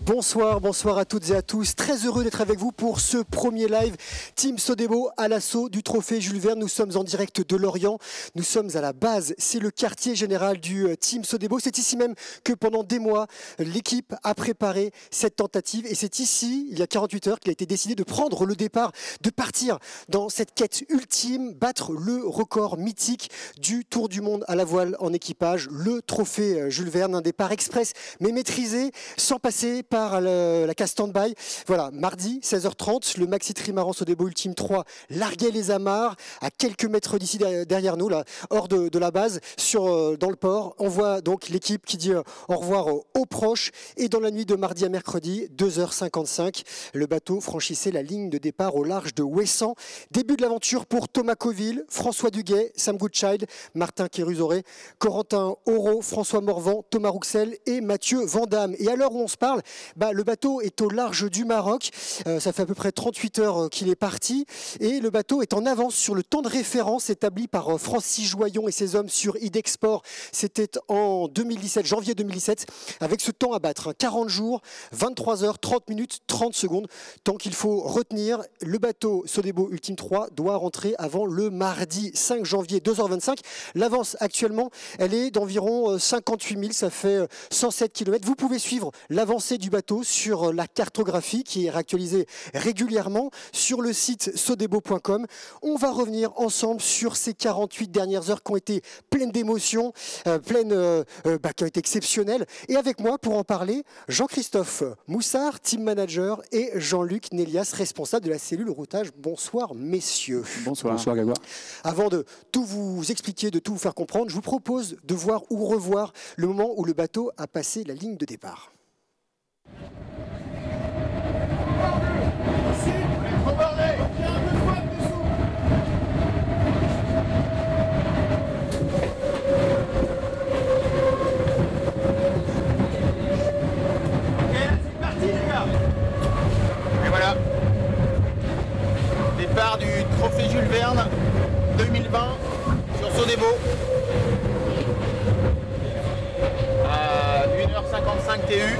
Bonsoir, bonsoir à toutes et à tous. Très heureux d'être avec vous pour ce premier live Team Sodebo à l'assaut du trophée Jules Verne. Nous sommes en direct de Lorient. Nous sommes à la base. C'est le quartier général du Team Sodebo. C'est ici même que pendant des mois, l'équipe a préparé cette tentative. Et c'est ici, il y a 48 heures, qu'il a été décidé de prendre le départ, de partir dans cette quête ultime, battre le record mythique du Tour du Monde à la voile en équipage, le trophée Jules Verne, un départ express mais maîtrisé, sans passer par la case stand-by. Voilà, mardi 16h30, le Maxi Trimaran Sodebo Ultime 3 larguait les amarres à quelques mètres d'ici derrière nous, là, hors de la base, dans le port. On voit donc l'équipe qui dit au revoir aux proches. Et dans la nuit de mardi à mercredi, 2h55, le bateau franchissait la ligne de départ au large de Ouessant. Début de l'aventure pour Thomas Coville, François Duguay, Sam Goodchild, Martin Kérusoré, Corentin Auro, François Morvan, Thomas Rouxel et Mathieu Vandamme. Et à l'heure où on se parle, le bateau est au large du Maroc. Ça fait à peu près 38 heures qu'il est parti. Et le bateau est en avance sur le temps de référence établi par Francis Joyon et ses hommes sur Idexport. C'était en 2017, janvier 2017, avec ce temps à battre. 40 jours, 23 heures, 30 minutes, 30 secondes. Tant qu'il faut retenir, le bateau Sodebo Ultime 3 doit rentrer avant le mardi 5 janvier, 2h25. L'avance actuellement, elle est d'environ 58 000, ça fait 107 km. Vous pouvez suivre l'avancée du bateau sur la cartographie qui est réactualisée régulièrement sur le site sodebo.com. On va revenir ensemble sur ces 48 dernières heures qui ont été pleines d'émotions, qui ont été exceptionnelles. Et avec moi pour en parler, Jean-Christophe Moussard, team manager, et Jean-Luc Nélias, responsable de la cellule routage. Bonsoir messieurs. Bonsoir. Bonsoir Grégoire. Avant de tout vous expliquer, de tout vous faire comprendre, je vous propose de voir ou revoir le moment où le bateau a passé la ligne de départ. Et voilà, départ du trophée Jules Verne 2020 sur Sodebo à 1h55 TU.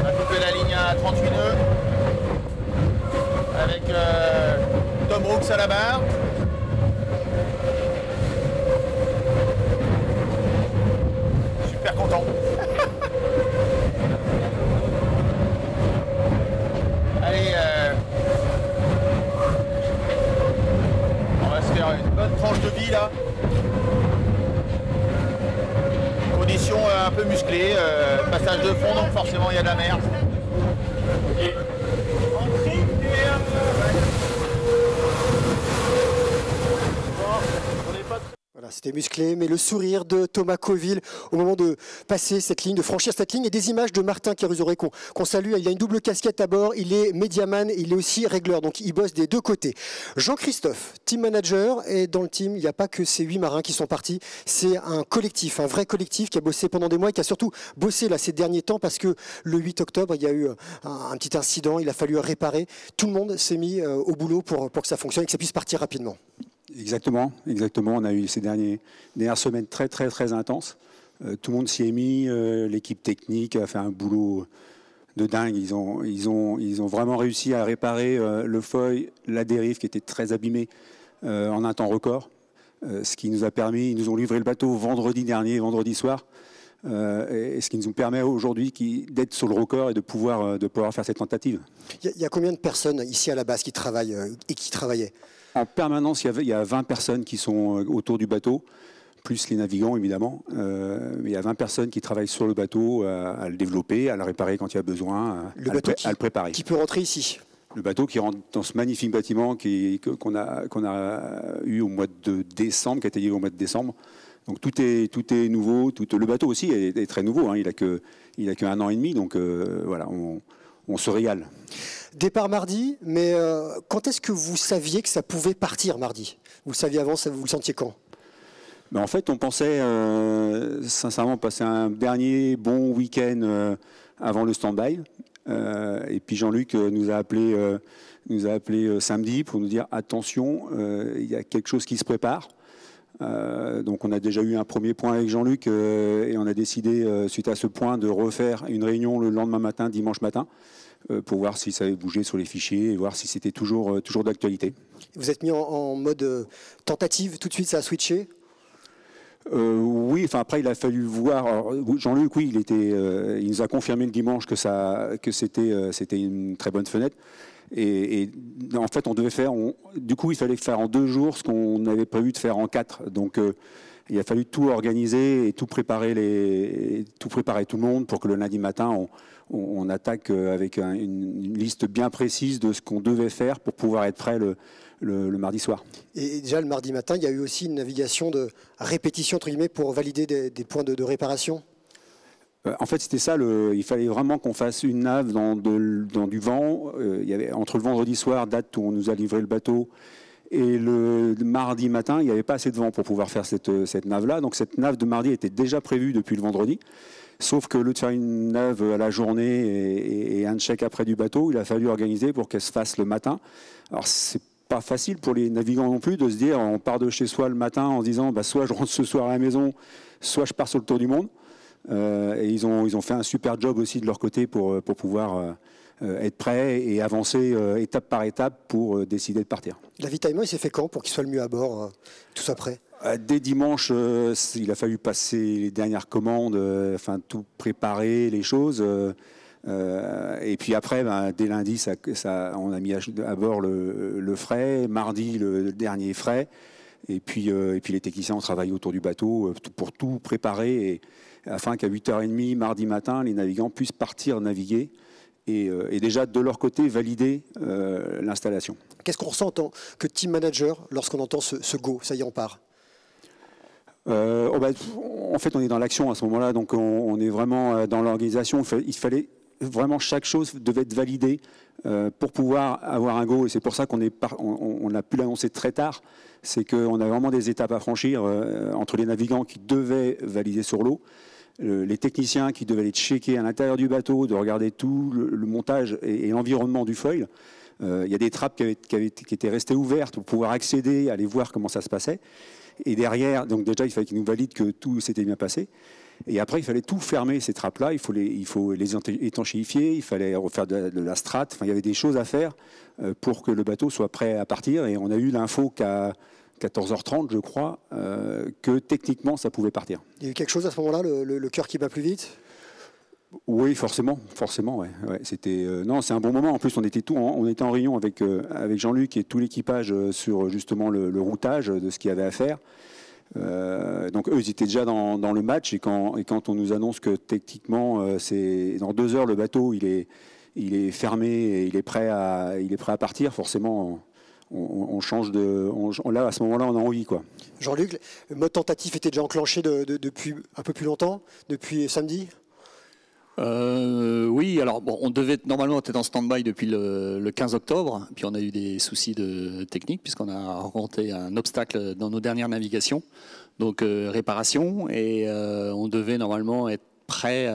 On a coupé la ligne à 38 nœuds avec Tom Brooks à la barre. Super content. Allez, on va se faire une bonne tranche de vie là. Conditions un peu musclées, passage de fond, donc forcément il y a de la mer. Voilà, c'était musclé, mais le sourire de Thomas Coville au moment de passer cette ligne, de franchir cette ligne, et des images de Martin Kérusoré qu'on salue. Il a une double casquette à bord, il est médiaman, il est aussi régleur, donc il bosse des deux côtés. Jean-Christophe, team manager, et dans le team, il n'y a pas que ces 8 marins qui sont partis, c'est un collectif, un vrai collectif qui a bossé pendant des mois et qui a surtout bossé là ces derniers temps parce que le 8 octobre, il y a eu un petit incident, il a fallu réparer. Tout le monde s'est mis au boulot pour que ça fonctionne et que ça puisse partir rapidement. Exactement. On a eu ces dernières semaines très intenses. Tout le monde s'y est mis. L'équipe technique a fait un boulot de dingue. Ils ont vraiment réussi à réparer le foil, la dérive qui était très abîmée en un temps record. Ce qui nous a permis, ils nous ont livré le bateau vendredi soir. Et ce qui nous permet aujourd'hui d'être sur le record et de pouvoir faire cette tentative. Il y a combien de personnes ici à la base qui travaillent et qui travaillaient ? En permanence, il y a 20 personnes qui sont autour du bateau, plus les navigants évidemment. Mais il y a 20 personnes qui travaillent sur le bateau à le développer, à le réparer quand il y a besoin, à le préparer. Qui peut rentrer ici ? Le bateau qui rentre dans ce magnifique bâtiment qu'on a eu au mois de décembre, qui a été livré au mois de décembre. Donc tout est nouveau. Le bateau aussi est très nouveau. Hein, il a que 1 an et demi. Donc voilà, on se régale. Départ mardi, mais quand est-ce que vous saviez que ça pouvait partir mardi? Vous le saviez avant, vous le sentiez quand? En fait, on pensait sincèrement passer un dernier bon week-end avant le stand-by. Et puis Jean-Luc nous a appelé samedi pour nous dire attention, il y a quelque chose qui se prépare. Donc on a déjà eu un premier point avec Jean-Luc et on a décidé, suite à ce point, de refaire une réunion le lendemain matin, dimanche matin, pour voir si ça avait bougé sur les fichiers et voir si c'était toujours d'actualité. Vous êtes mis en mode tentative, tout de suite ça a switché? Oui, enfin après il a fallu voir. Jean-Luc, oui, il nous a confirmé le dimanche que c'était une très bonne fenêtre. Et en fait, on devait faire. Du coup, il fallait faire en 2 jours ce qu'on avait prévu de faire en 4. Donc, il a fallu tout organiser et tout préparer tout le monde pour que le lundi matin, on attaque avec une liste bien précise de ce qu'on devait faire pour pouvoir être prêt le mardi soir. Et déjà le mardi matin, il y a eu aussi une navigation de répétition entre guillemets pour valider des points de réparation. En fait, c'était ça. Il fallait vraiment qu'on fasse une nave dans du vent. Il y avait, entre le vendredi soir, date où on nous a livré le bateau, et le mardi matin, il n'y avait pas assez de vent pour pouvoir faire cette nave-là. Donc cette nave de mardi était déjà prévue depuis le vendredi. Sauf que, au lieu de faire une nave à la journée et un check après du bateau, il a fallu organiser pour qu'elle se fasse le matin. Alors, c'est pas facile pour les navigants non plus de se dire on part de chez soi le matin en se disant soit je rentre ce soir à la maison, soit je pars sur le tour du monde. Et ils ont fait un super job aussi de leur côté pour pouvoir être prêts et avancer étape par étape pour décider de partir. L'avitaillement, il s'est fait quand pour qu'il soit le mieux à bord, tout ça prêt? Dès dimanche, il a fallu passer les dernières commandes, tout préparer les choses. Et puis après, dès lundi, on a mis à bord le frais. Mardi, le dernier frais. Et puis les techniciens ont travaillé autour du bateau pour tout préparer afin qu'à 8h30 mardi matin, les navigants puissent partir naviguer et déjà de leur côté valider l'installation. Qu'est-ce qu'on ressent en tant que team manager lorsqu'on entend ce go? Ça y est, on part. En fait, on est dans l'action à ce moment-là, donc on est vraiment dans l'organisation. Il fallait vraiment, chaque chose devait être validée pour pouvoir avoir un go, et c'est pour ça qu'on a pu l'annoncer très tard. C'est qu'on a vraiment des étapes à franchir entre les navigants qui devaient valider sur l'eau, les techniciens qui devaient aller checker à l'intérieur du bateau, de regarder tout le montage et l'environnement du foil. Il y a des trappes qui étaient restées ouvertes pour pouvoir accéder, aller voir comment ça se passait. Et derrière, donc déjà, il fallait qu'ils nous valident que tout s'était bien passé. Et après, il fallait tout fermer, ces trappes-là. Il faut les étanchéifier, il fallait refaire de la strate. Enfin, il y avait des choses à faire pour que le bateau soit prêt à partir. Et on a eu l'info qu'à 14h30, je crois, que techniquement, ça pouvait partir. Il y a eu quelque chose à ce moment-là, le cœur qui bat plus vite? Oui, forcément, ouais. C'était non, c'est un bon moment. En plus, on était en réunion avec Jean-Luc et tout l'équipage sur justement le routage de ce qu'il y avait à faire. Donc eux, ils étaient déjà dans le match, et quand on nous annonce que techniquement, c'est dans 2 heures le bateau, il est fermé et il est prêt à partir. Forcément, on change là, à ce moment-là, on a envie, quoi. Jean-Luc, le mode tentatif était déjà enclenché depuis un peu plus longtemps, depuis samedi? Oui, alors bon, on devait normalement être en stand-by depuis le 15 octobre, puis on a eu des soucis de technique puisqu'on a rencontré un obstacle dans nos dernières navigations, donc réparation, et on devait normalement être prêt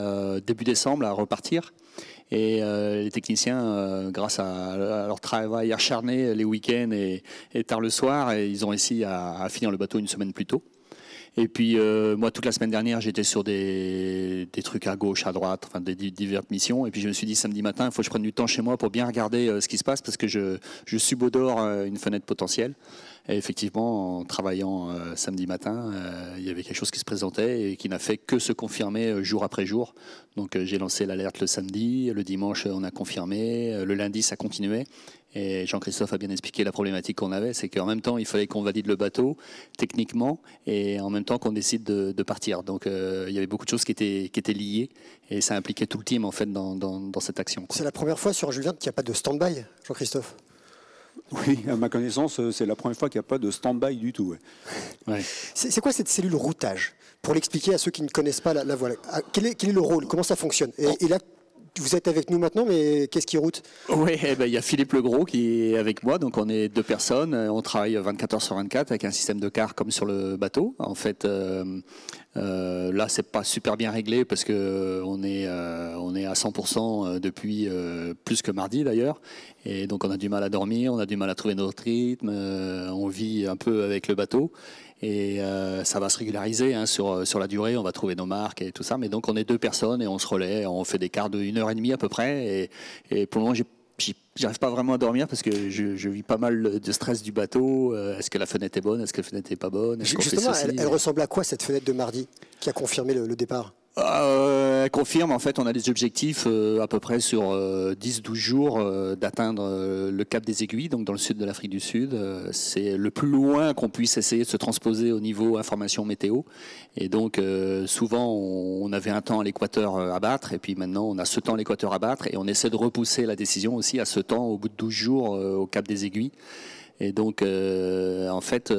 début décembre à repartir. Et les techniciens, grâce à leur travail acharné les week-ends et tard le soir, ils ont réussi à finir le bateau une semaine plus tôt. Et puis moi, toute la semaine dernière, j'étais sur des trucs à gauche, à droite, enfin des diverses missions. Et puis je me suis dit samedi matin, il faut que je prenne du temps chez moi pour bien regarder ce qui se passe, parce que je subodore une fenêtre potentielle. Et effectivement, en travaillant samedi matin, il y avait quelque chose qui se présentait et qui n'a fait que se confirmer jour après jour. Donc j'ai lancé l'alerte le samedi, le dimanche on a confirmé, le lundi ça continuait. Et Jean-Christophe a bien expliqué la problématique qu'on avait, c'est qu'en même temps, il fallait qu'on valide le bateau techniquement et en même temps qu'on décide de partir. Donc il y avait beaucoup de choses qui étaient liées, et ça impliquait tout le team en fait dans cette action. C'est la première fois sur Jules Verne qu'il n'y a pas de stand-by, Jean-Christophe? Oui, à ma connaissance, c'est la première fois qu'il n'y a pas de stand-by du tout. Ouais. C'est quoi cette cellule routage? Pour l'expliquer à ceux qui ne connaissent pas la voile, quel est le rôle? Comment ça fonctionne? Et là, vous êtes avec nous maintenant, mais qu'est-ce qui route? Oui, il y a Philippe Legros qui est avec moi, donc on est 2 personnes, on travaille 24 heures sur 24 avec un système de car comme sur le bateau. En fait, là c'est pas super bien réglé parce que on est à 100% depuis plus que mardi d'ailleurs, et donc on a du mal à dormir, on a du mal à trouver notre rythme, on vit un peu avec le bateau, Et ça va se régulariser hein, sur la durée, on va trouver nos marques et tout ça. Mais donc on est 2 personnes et on se relaie, on fait des quarts de 1h30 à peu près. Et pour le moment, j'arrive pas vraiment à dormir parce que je vis pas mal de stress du bateau. Est-ce que la fenêtre est bonne? Est-ce que la fenêtre est pas bonne? Justement, elle ressemble à quoi cette fenêtre de mardi qui a confirmé le départ? Elle confirme, en fait, on a des objectifs à peu près sur 10-12 jours d'atteindre le cap des Aiguilles, donc dans le sud de l'Afrique du Sud. C'est le plus loin qu'on puisse essayer de se transposer au niveau information météo. Et donc, souvent, on avait un temps à l'équateur à battre, et puis maintenant, on a ce temps à l'équateur à battre, et on essaie de repousser la décision aussi à ce temps au bout de 12 jours au cap des Aiguilles. Et donc, en fait,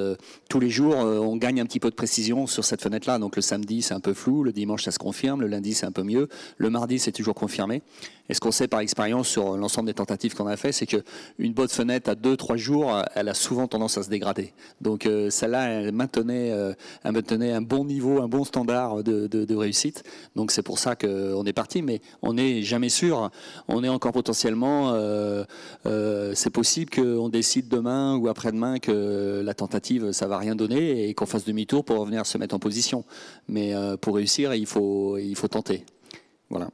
tous les jours, on gagne un petit peu de précision sur cette fenêtre-là. Donc, le samedi, c'est un peu flou. Le dimanche, ça se confirme. Le lundi, c'est un peu mieux. Le mardi, c'est toujours confirmé. Et ce qu'on sait par expérience sur l'ensemble des tentatives qu'on a fait, c'est qu'une bonne fenêtre à 2-3 jours, elle a souvent tendance à se dégrader. Donc, celle-là, elle maintenait un bon niveau, un bon standard de réussite. Donc, c'est pour ça qu'on est parti. Mais on n'est jamais sûr. On est encore potentiellement... c'est possible qu'on décide demain ou après-demain que la tentative, ça va rien donner et qu'on fasse demi-tour pour revenir se mettre en position. Mais pour réussir, il faut tenter. Voilà.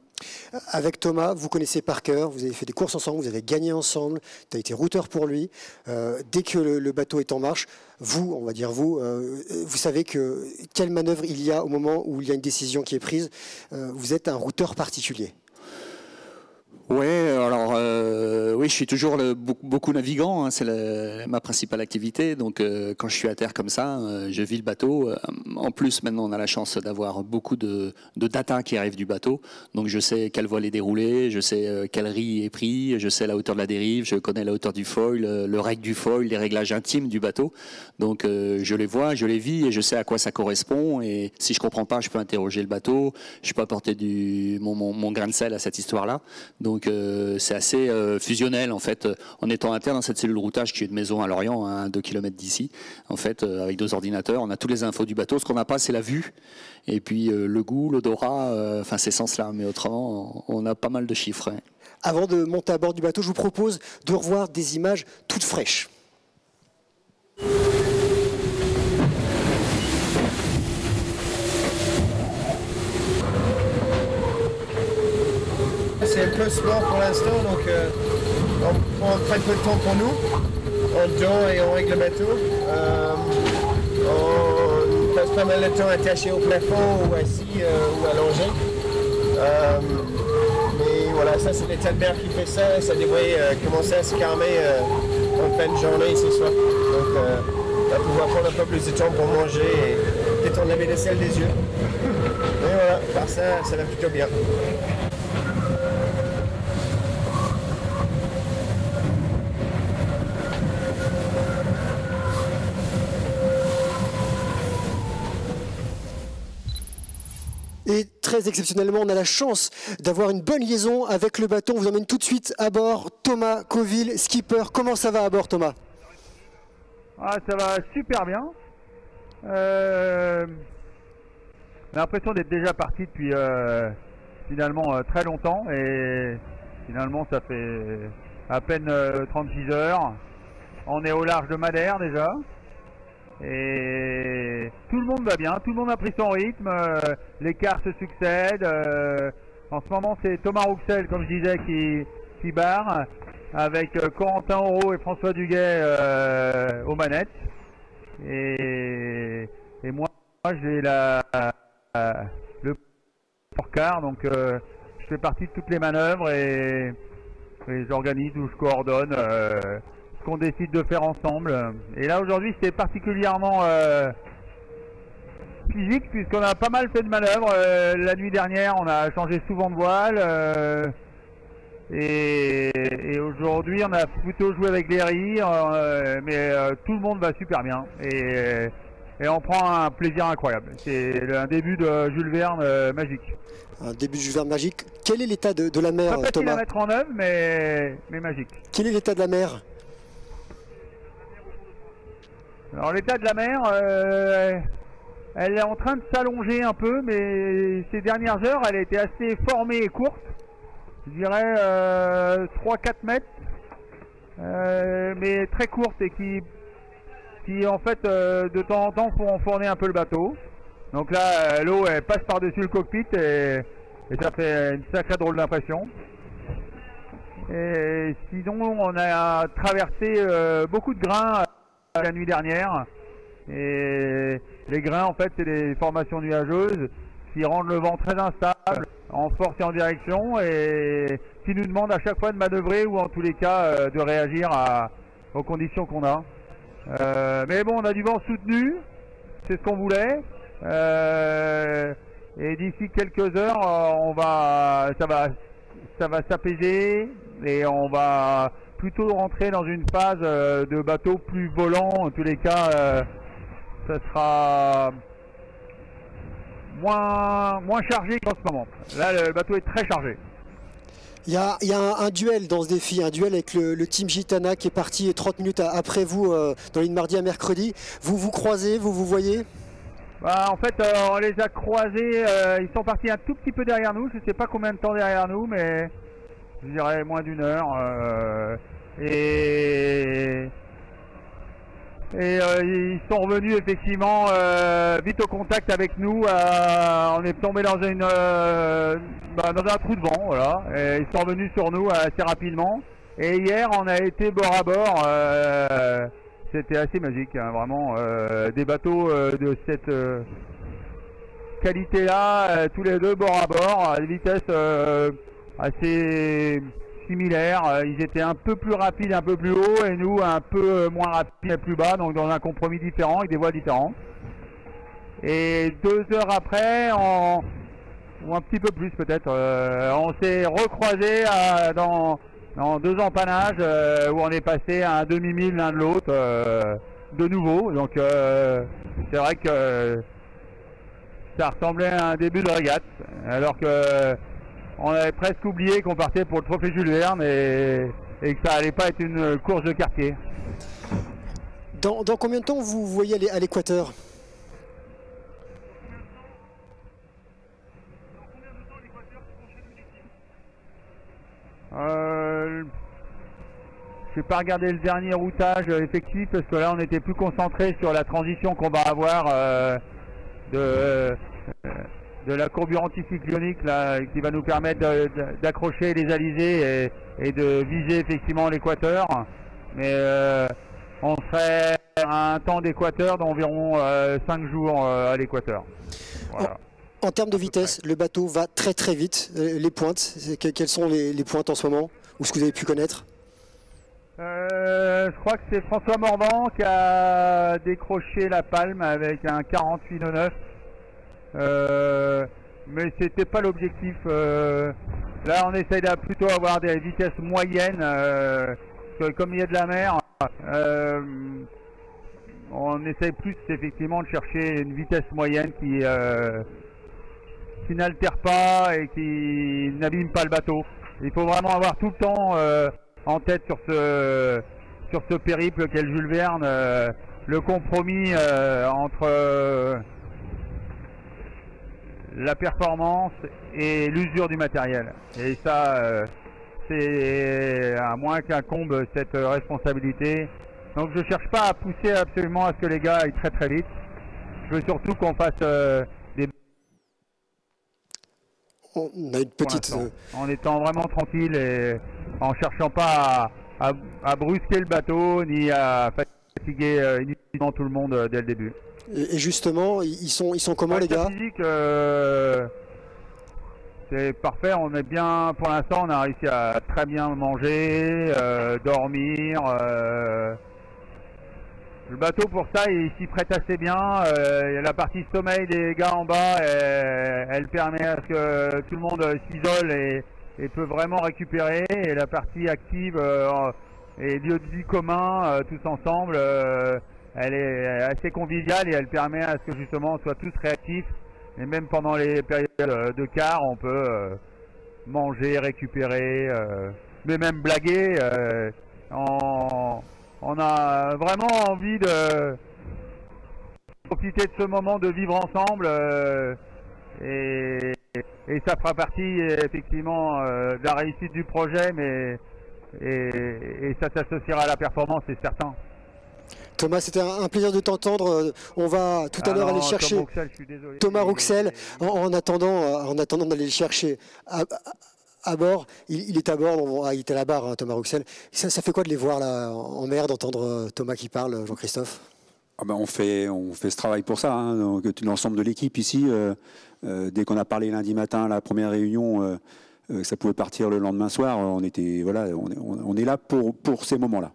Avec Thomas, vous connaissez par cœur, vous avez fait des courses ensemble, vous avez gagné ensemble, tu as été routeur pour lui. Dès que le bateau est en marche, vous, on va dire vous savez quelle manœuvre il y a au moment où il y a une décision qui est prise. Vous êtes un routeur particulier. Ouais, alors oui, je suis toujours beaucoup navigant, hein, c'est ma principale activité. Donc quand je suis à terre comme ça, je vis le bateau. En plus, maintenant, on a la chance d'avoir beaucoup de data qui arrive du bateau. Donc je sais quelle voile est déroulée, je sais quel riz est pris, je sais la hauteur de la dérive, je connais la hauteur du foil, le reg du foil, les réglages intimes du bateau. Donc je les vois, je les vis et je sais à quoi ça correspond. Et si je comprends pas, je peux interroger le bateau, je peux apporter mon grain de sel à cette histoire-là. Donc c'est assez fusionnel en fait. En étant interne dans cette cellule de routage qui est une maison à Lorient, à 2 km d'ici, en fait, avec 2 ordinateurs, on a toutes les infos du bateau. Ce qu'on n'a pas, c'est la vue et puis le goût, l'odorat, enfin ces sens-là. Mais autrement, on a pas mal de chiffres. Hein. Avant de monter à bord du bateau, je vous propose de revoir des images toutes fraîches. C'est un peu sport pour l'instant, donc on prend très peu de temps pour nous. On dort et on règle le bateau. On passe pas mal de temps attaché au plafond ou assis ou allongé. Mais voilà, ça c'est l'état de mer qui fait ça. Ça devrait commencer à se calmer en fin de journée ce soir. Donc on va pouvoir prendre un peu plus de temps pour manger et peut-être enlever les selles des yeux. Mais voilà, par ça, ça va plutôt bien. Et très exceptionnellement, on a la chance d'avoir une bonne liaison avec le bateau. On vous emmène tout de suite à bord. Thomas Coville, skipper. Comment ça va à bord, Thomas? Ça va super bien. On a l'impression d'être déjà parti depuis finalement très longtemps. Et finalement, ça fait à peine 36 heures. On est au large de Madère déjà. Et tout le monde va bien, tout le monde a pris son rythme, les quarts se succèdent. En ce moment, c'est Thomas Rouxel, comme je disais, qui barre, avec Corentin Auro et François Duguay aux manettes. Et moi, j'ai le quart, donc je fais partie de toutes les manœuvres et j'organise ou je coordonne qu'on décide de faire ensemble. Et là aujourd'hui c'était particulièrement physique puisqu'on a pas mal fait de manœuvres. La nuit dernière on a changé souvent de voile et aujourd'hui on a plutôt joué avec les rires, mais tout le monde va super bien et on prend un plaisir incroyable. C'est un début de Jules Verne magique. Un début de Jules Verne magique. Quel est l'état de la mer, Thomas? Pas facile Thomas à mettre en œuvre mais magique. Quel est l'état de la mer? Alors l'état de la mer, elle est en train de s'allonger un peu, mais ces dernières heures, elle a été assez formée et courte. Je dirais 3-4 mètres, mais très courte et qui qui en fait de temps en temps font enfourner un peu le bateau. Donc là l'eau elle passe par-dessus le cockpit et ça fait une sacrée drôle d'impression. Et sinon on a traversé beaucoup de grains la nuit dernière. Et les grains en fait c'est des formations nuageuses qui rendent le vent très instable en force et en direction et qui nous demandent à chaque fois de manœuvrer ou en tous les cas de réagir aux conditions qu'on a. Mais bon, on a du vent soutenu, c'est ce qu'on voulait. Et d'ici quelques heures, ça va s'apaiser et on va plutôt rentrer dans une phase de bateau plus volant. En tous les cas, ça sera moins chargé qu'en ce moment. Là, le bateau est très chargé. Il y a un duel dans ce défi, un duel avec le team Gitana qui est parti 30 minutes après vous dans la ligne mardi à mercredi. Vous vous croisez, vous vous voyez? Bah, en fait, on les a croisés, ils sont partis un tout petit peu derrière nous, je ne sais pas combien de temps derrière nous, mais je dirais moins d'une heure. Ils sont revenus effectivement vite au contact avec nous. On est tombé dans un trou de vent, voilà. Et ils sont revenus sur nous assez rapidement. Et hier, on a été bord à bord. C'était assez magique, hein, vraiment. Des bateaux de cette qualité-là, tous les deux bord à bord, à des vitesses assez similaires. Ils étaient un peu plus rapides, un peu plus haut, et nous un peu moins rapides et plus bas, donc dans un compromis différent, avec des voies différentes. Et 2 heures après, ou un petit peu plus peut-être, on s'est recroisés dans 2 empannages où on est passé à un demi-mille l'un de l'autre de nouveau. Donc c'est vrai que ça ressemblait à un début de régate, alors que on avait presque oublié qu'on partait pour le trophée Jules Verne et que ça allait pas être une course de quartier. Dans combien de temps vous voyez aller à l'équateur? Je n'ai pas regardé le dernier routage effectif parce que là on était plus concentré sur la transition qu'on va avoir de la courbure anticyclonique là, qui va nous permettre d'accrocher les alizés et de viser effectivement l'équateur. Mais on serait à un temps d'équateur d'environ 5 jours à l'équateur. Voilà. En termes de vitesse, le bateau va très très vite. Les pointes, quelles sont les pointes en ce moment? Ou ce que vous avez pu connaître? Je crois que c'est François Morvan qui a décroché la palme avec un 48,9. Mais c'était pas l'objectif. Là on essaye de plutôt avoir des vitesses moyennes. Parce que comme il y a de la mer, on essaye plus effectivement de chercher une vitesse moyenne qui n'altère pas et qui n'abîme pas le bateau. Il faut vraiment avoir tout le temps en tête sur ce périple qu'est le Jules Verne, le compromis entre la performance et l'usure du matériel. Et ça, c'est à moins qu'incombe cette responsabilité. Donc je cherche pas à pousser absolument à ce que les gars aillent très très vite. Je veux surtout qu'on fasse des... On a une petite... En étant vraiment tranquille et en cherchant pas à brusquer le bateau ni à fatiguer inutilement tout le monde dès le début. Et justement, ils sont comment les gars? Physique, c'est parfait, on est bien, pour l'instant on a réussi à très bien manger, dormir. Le bateau pour ça il s'y prête assez bien. La partie sommeil des gars en bas, elle permet à ce que tout le monde s'isole et peut vraiment récupérer. Et la partie active et lieu de vie commun, tous ensemble, elle est assez conviviale et elle permet à ce que justement on soit tous réactifs. Et même pendant les périodes de quart, on peut manger, récupérer, mais même blaguer. On a vraiment envie de profiter de ce moment, de vivre ensemble, et ça fera partie effectivement de la réussite du projet, mais et ça s'associera à la performance, c'est certain. Thomas, c'était un plaisir de t'entendre. On va tout à l'heure aller chercher Thomas Rouxel. En attendant d'aller le chercher à bord. Il est à bord, il était à la barre, hein, Thomas Rouxel. Ça fait quoi de les voir là en mer, d'entendre Thomas qui parle, Jean-Christophe? On fait ce travail pour ça. Hein, donc, l'ensemble de l'équipe ici, dès qu'on a parlé lundi matin, la première réunion, ça pouvait partir le lendemain soir. On est là pour ces moments-là.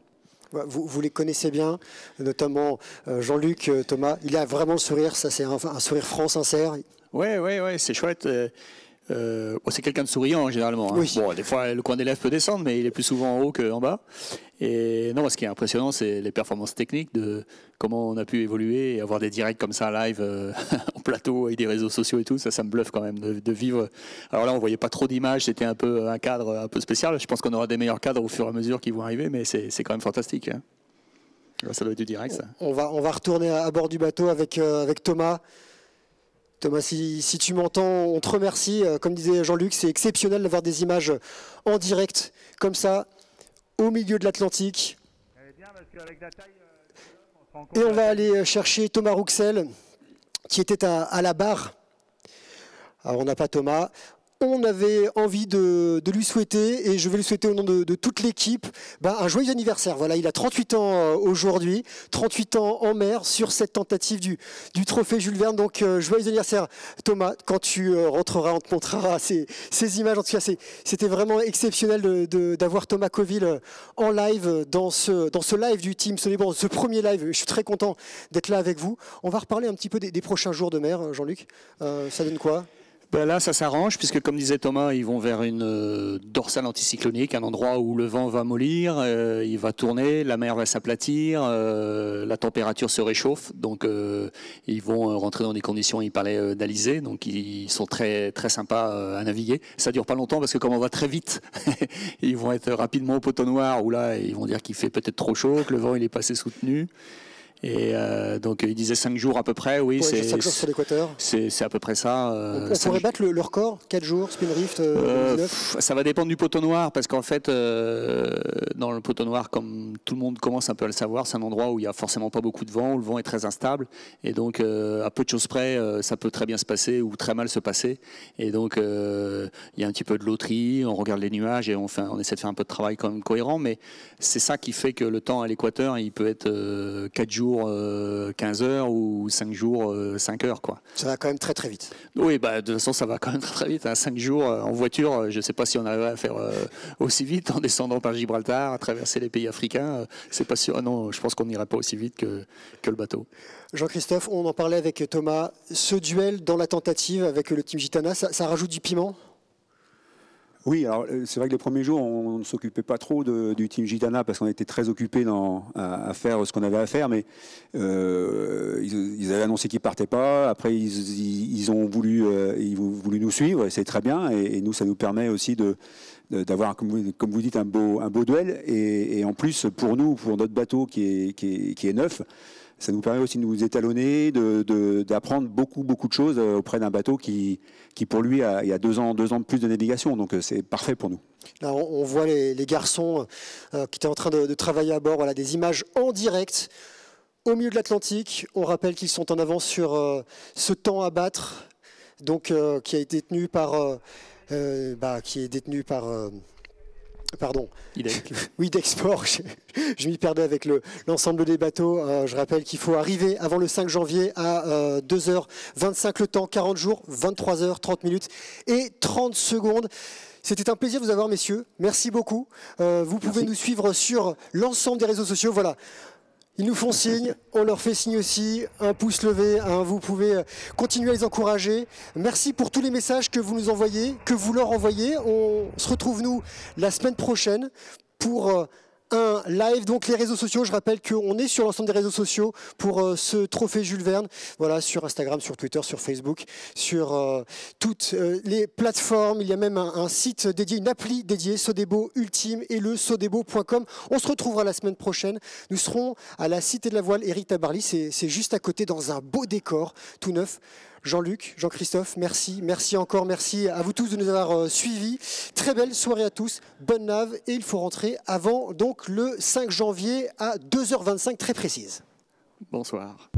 Vous les connaissez bien, notamment Jean-Luc, Thomas. Il a vraiment le sourire, ça c'est un sourire franc, sincère. Ouais, c'est chouette. C'est quelqu'un de souriant généralement. Hein. Oui. Bon, des fois le coin des lèvres peut descendre, mais il est plus souvent en haut qu'en bas. Et non, ce qui est impressionnant, c'est les performances techniques, de comment on a pu évoluer et avoir des directs comme ça live en plateau avec des réseaux sociaux et tout. Ça me bluffe quand même de vivre. Alors là, on voyait pas trop d'images, c'était un peu un cadre un peu spécial. Je pense qu'on aura des meilleurs cadres au fur et à mesure qui vont arriver, mais c'est quand même fantastique. Hein. Ça doit être du direct, ça. On va retourner à bord du bateau avec Thomas. Thomas, si tu m'entends, on te remercie. Comme disait Jean-Luc, c'est exceptionnel d'avoir des images en direct comme ça, au milieu de l'Atlantique. Et on va aller chercher Thomas Rouxel, qui était à la barre. Alors on n'a pas Thomas. On avait envie de lui souhaiter, et je vais lui souhaiter au nom de toute l'équipe, un joyeux anniversaire. Voilà, il a 38 ans aujourd'hui, 38 ans en mer sur cette tentative du trophée Jules Verne. Donc joyeux anniversaire Thomas, quand tu rentreras, on te montrera ces images. En tout cas, c'était vraiment exceptionnel d'avoir Thomas Coville en live dans ce live du Team Sodebo, ce premier live. Je suis très content d'être là avec vous. On va reparler un petit peu des prochains jours de mer, Jean-Luc. Ça donne quoi ? Là, ça s'arrange, puisque comme disait Thomas, ils vont vers une dorsale anticyclonique, un endroit où le vent va mollir, il va tourner, la mer va s'aplatir, la température se réchauffe, donc ils vont rentrer dans des conditions, il parlait d'alizé, donc ils sont très, très sympas à naviguer. Ça dure pas longtemps, parce que comme on va très vite, ils vont être rapidement au poteau noir, où là, ils vont dire qu'il fait peut-être trop chaud, que le vent il est passé soutenu. Et donc il disait 5 jours à peu près, oui, c'est 5 jours sur l'équateur. C'est à peu près ça. On pourrait battre le record, 4 jours, Spin Rift 2019. Ça va dépendre du poteau noir, parce qu'en fait, dans le poteau noir, comme tout le monde commence un peu à le savoir, c'est un endroit où il n'y a forcément pas beaucoup de vent, où le vent est très instable, et donc à peu de choses près, ça peut très bien se passer ou très mal se passer. Et donc il y a un petit peu de loterie, on regarde les nuages et on essaie de faire un peu de travail quand même cohérent, mais c'est ça qui fait que le temps à l'équateur, il peut être 4 jours 15 heures ou 5 jours 5 heures, quoi. Ça va quand même très très vite. Oui, de toute façon ça va quand même très très vite, hein. 5 jours en voiture, je ne sais pas si on arriverait à faire aussi vite en descendant par Gibraltar, à traverser les pays africains, c'est pas sûr. Non, je pense qu'on n'irait pas aussi vite que le bateau. Jean-Christophe, on en parlait avec Thomas, ce duel dans la tentative avec le Team Gitana, ça rajoute du piment? Oui, alors c'est vrai que les premiers jours, on ne s'occupait pas trop du Team Gitana parce qu'on était très occupés à faire ce qu'on avait à faire, mais ils avaient annoncé qu'ils ne partaient pas. Après, ils ont voulu nous suivre, c'est très bien, et nous, ça nous permet aussi d'avoir, comme vous dites, un beau duel, et en plus, pour nous, pour notre bateau qui est neuf, ça nous permet aussi de nous étalonner, d'apprendre beaucoup de choses auprès d'un bateau qui pour lui, il y a 2 ans de plus de navigation. Donc c'est parfait pour nous. Là, on voit les garçons qui étaient en train de travailler à bord. Voilà, des images en direct au milieu de l'Atlantique. On rappelle qu'ils sont en avance sur ce temps à battre, donc qui est détenu par... Pardon. Oui, d'export. Je m'y perdais avec l'ensemble des bateaux. Je rappelle qu'il faut arriver avant le 5 janvier à 2h25 le temps, 40 jours, 23h30 minutes et 30 secondes. C'était un plaisir de vous avoir, messieurs. Merci beaucoup. Vous pouvez nous suivre sur l'ensemble des réseaux sociaux. Voilà. Ils nous font signe, on leur fait signe aussi, un pouce levé, vous pouvez continuer à les encourager. Merci pour tous les messages que vous nous envoyez, que vous leur envoyez. On se retrouve, nous, la semaine prochaine pour un live. Donc les réseaux sociaux, je rappelle qu'on est sur l'ensemble des réseaux sociaux pour ce trophée Jules Verne. Voilà, sur Instagram, sur Twitter, sur Facebook, sur toutes les plateformes. Il y a même un site dédié, une appli dédiée, Sodebo Ultime, et le sodebo.com. On se retrouvera la semaine prochaine. Nous serons à la Cité de la Voile, Éric Tabarly. C'est juste à côté, dans un beau décor, tout neuf. Jean-Luc, Jean-Christophe, merci. Merci encore, merci à vous tous de nous avoir suivis. Très belle soirée à tous, bonne nave et il faut rentrer avant donc le 5 janvier à 2h25 très précise. Bonsoir.